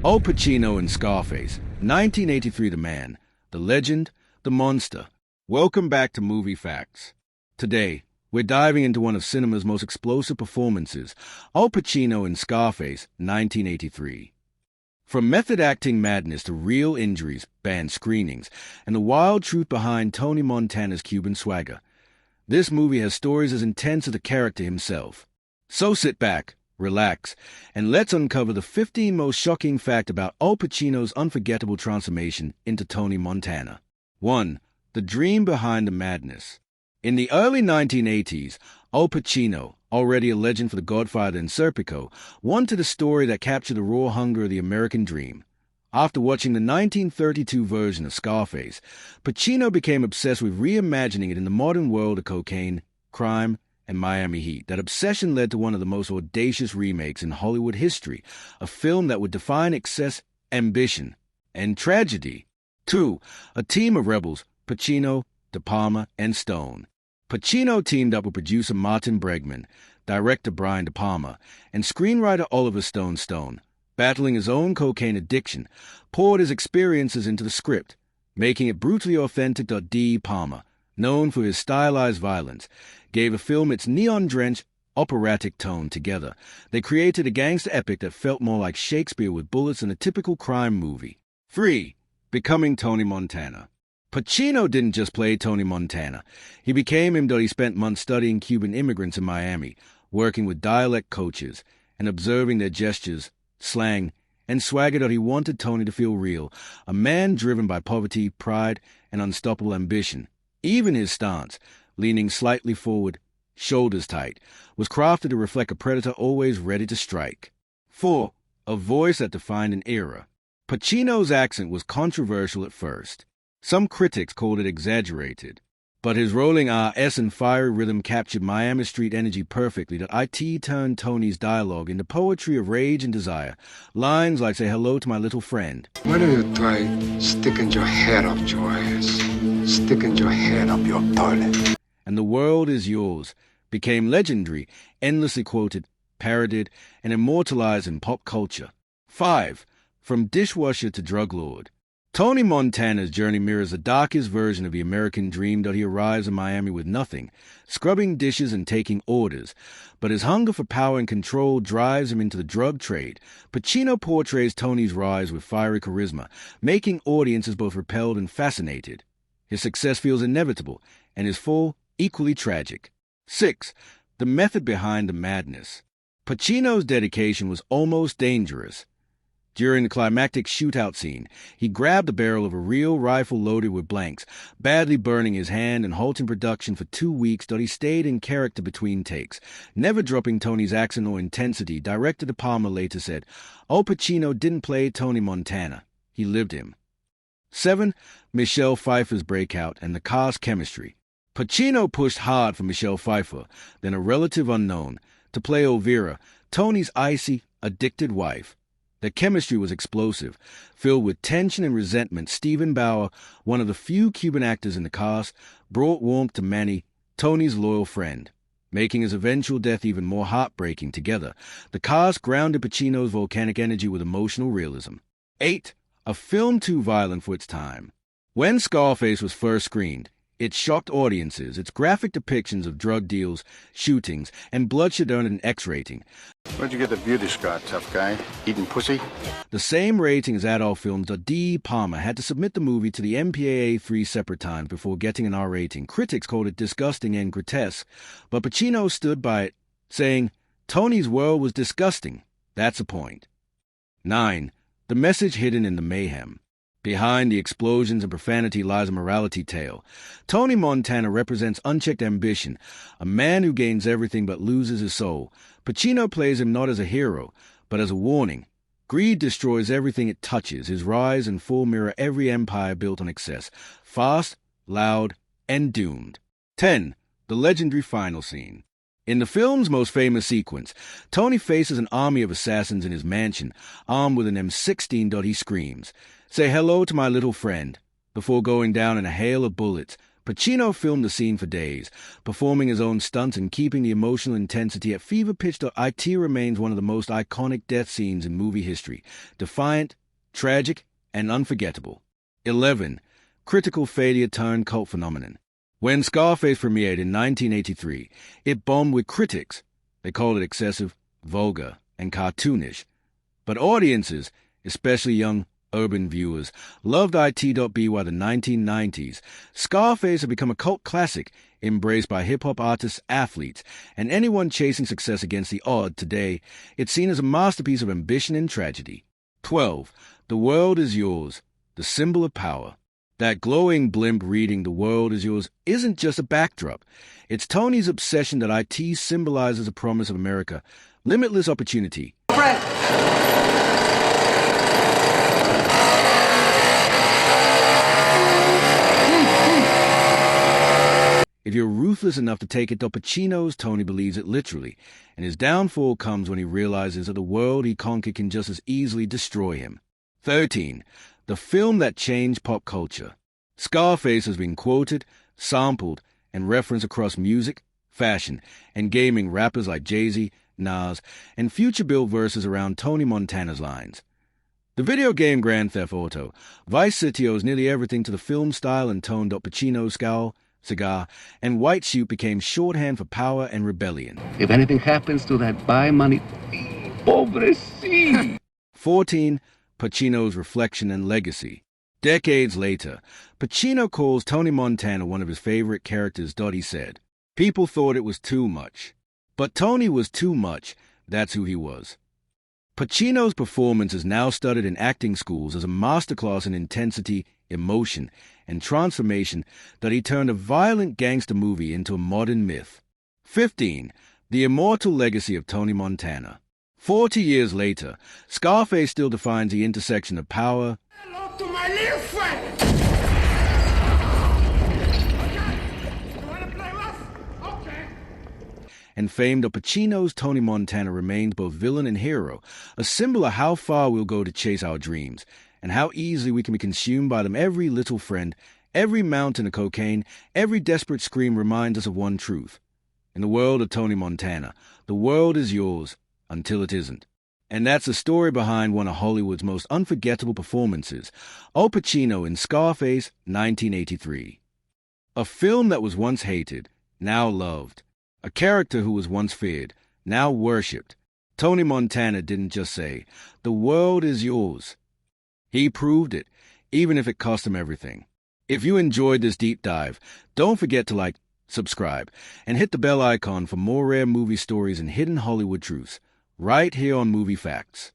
Al Pacino in Scarface, 1983. The man, the legend, the monster. Welcome back to Movie Facts. Today, we're diving into one of cinema's most explosive performances, Al Pacino in Scarface, 1983. From method acting madness to real injuries, banned screenings, and the wild truth behind Tony Montana's Cuban swagger, this movie has stories as intense as the character himself. So sit back, relax, and let's uncover the 15 most shocking facts about Al Pacino's unforgettable transformation into Tony Montana. 1. The dream behind the madness. In the early 1980s, Al Pacino, already a legend for The Godfather and Serpico, wanted a story that captured the raw hunger of the American dream. After watching the 1932 version of Scarface, Pacino became obsessed with reimagining it in the modern world of cocaine, crime, and Miami Heat. That obsession led to one of the most audacious remakes in Hollywood history, a film that would define excess, ambition, and tragedy. 2. A team of rebels, Pacino, De Palma, and Stone. Pacino teamed up with producer Martin Bregman, director Brian De Palma, and screenwriter Oliver Stone, battling his own cocaine addiction, poured his experiences into the script, making it brutally authentic. De Palma, known for his stylized violence, gave the film its neon-drenched, operatic tone. Together, they created a gangster epic that felt more like Shakespeare with bullets than a typical crime movie. 3. Becoming Tony Montana. Pacino didn't just play Tony Montana. He became him. He spent months studying Cuban immigrants in Miami, working with dialect coaches, and observing their gestures, slang, and swagger. He wanted Tony to feel real, a man driven by poverty, pride, and unstoppable ambition. Even his stance, leaning slightly forward, shoulders tight, was crafted to reflect a predator always ready to strike. 4. A voice that defined an era. Pacino's accent was controversial at first. Some critics called it exaggerated, but his rolling R.S. and fiery rhythm captured Miami street energy perfectly. It turned Tony's dialogue into poetry of rage and desire. Lines like "Say hello to my little friend." Why don't you try sticking your head up your ass? Sticking your head up your toilet. And "The world is yours" became legendary, endlessly quoted, parodied, and immortalized in pop culture. 5. From dishwasher to drug lord. Tony Montana's journey mirrors the darkest version of the American dream. He arrives in Miami with nothing, scrubbing dishes and taking orders, but his hunger for power and control drives him into the drug trade. Pacino portrays Tony's rise with fiery charisma, making audiences both repelled and fascinated. His success feels inevitable, and his fall equally tragic. 6. The method behind the madness. Pacino's dedication was almost dangerous. During the climactic shootout scene, he grabbed the barrel of a real rifle loaded with blanks, badly burning his hand and halting production for 2 weeks. He stayed in character between takes, never dropping Tony's accent or intensity. Director De Palma later said, Al Pacino didn't play Tony Montana, he lived him. 7. Michelle Pfeiffer's breakout and the cast chemistry. Pacino pushed hard for Michelle Pfeiffer, then a relative unknown, to play Elvira, Tony's icy, addicted wife. The chemistry was explosive, filled with tension and resentment. Stephen Bauer, one of the few Cuban actors in the cast, brought warmth to Manny, Tony's loyal friend, making his eventual death even more heartbreaking. Together, the cast grounded Pacino's volcanic energy with emotional realism. 8. A film too violent for its time. When Scarface was first screened, it shocked audiences. Its graphic depictions of drug deals, shootings, and bloodshed earned an X rating. Where'd you get the beauty scar, tough guy? Eating pussy? The same rating as adult films. De Palma had to submit the movie to the MPAA 3 separate times before getting an R rating. Critics called it disgusting and grotesque, but Pacino stood by it, saying, Tony's world was disgusting. That's a point. 9. The message hidden in the mayhem. Behind the explosions and profanity lies a morality tale. Tony Montana represents unchecked ambition, a man who gains everything but loses his soul. Pacino plays him not as a hero, but as a warning. Greed destroys everything it touches. His rise and fall mirror every empire built on excess, fast, loud, and doomed. 10. The legendary final scene. In the film's most famous sequence, Tony faces an army of assassins in his mansion, armed with an M16. He screams, "Say hello to my little friend," before going down in a hail of bullets. Pacino filmed the scene for days, performing his own stunts and keeping the emotional intensity at fever pitch. It remains one of the most iconic death scenes in movie history, defiant, tragic, and unforgettable. 11. Critical failure turned cult phenomenon. When Scarface premiered in 1983, it bombed with critics. They called it excessive, vulgar, and cartoonish. But audiences, especially young urban viewers, loved IT.B by the 1990s. Scarface had become a cult classic, embraced by hip-hop artists, athletes, and anyone chasing success against the odds today. It's seen as a masterpiece of ambition and tragedy. 12. The world is yours, the symbol of power. That glowing blimp reading "The world is yours" isn't just a backdrop. It's Tony's obsession that IT symbolizes a promise of America, limitless opportunity. If you're ruthless enough to take it to Pacino's, Tony believes it literally, and his downfall comes when he realizes that the world he conquered can just as easily destroy him. 13. The film that changed pop culture. Scarface has been quoted, sampled, and referenced across music, fashion, and gaming. Rappers like Jay-Z, Nas, and Future built verses around Tony Montana's lines. The video game Grand Theft Auto, Vice City owes nearly everything to the film style and tone. Pacino's scowl, cigar, and white suit became shorthand for power and rebellion. If anything happens to that buy money, pobrecito. 14. Pacino's reflection and legacy. Decades later, Pacino calls Tony Montana one of his favorite characters. He said, "People thought it was too much. But Tony was too much. That's who he was." Pacino's performance is now studied in acting schools as a masterclass in intensity, emotion, and transformation that he turned a violent gangster movie into a modern myth. 15. The immortal legacy of Tony Montana. 40 years later, Scarface still defines the intersection of power and fame. Pacino's Tony Montana remains both villain and hero, a symbol of how far we'll go to chase our dreams, and how easily we can be consumed by them. Every little friend, every mountain of cocaine, every desperate scream reminds us of one truth. In the world of Tony Montana, the world is yours until it isn't. And that's the story behind one of Hollywood's most unforgettable performances, Al Pacino in Scarface, 1983. A film that was once hated, now loved. A character who was once feared, now worshipped. Tony Montana didn't just say, "The world is yours." He proved it, even if it cost him everything. If you enjoyed this deep dive, don't forget to like, subscribe, and hit the bell icon for more rare movie stories and hidden Hollywood truths, right here on Movie Facts.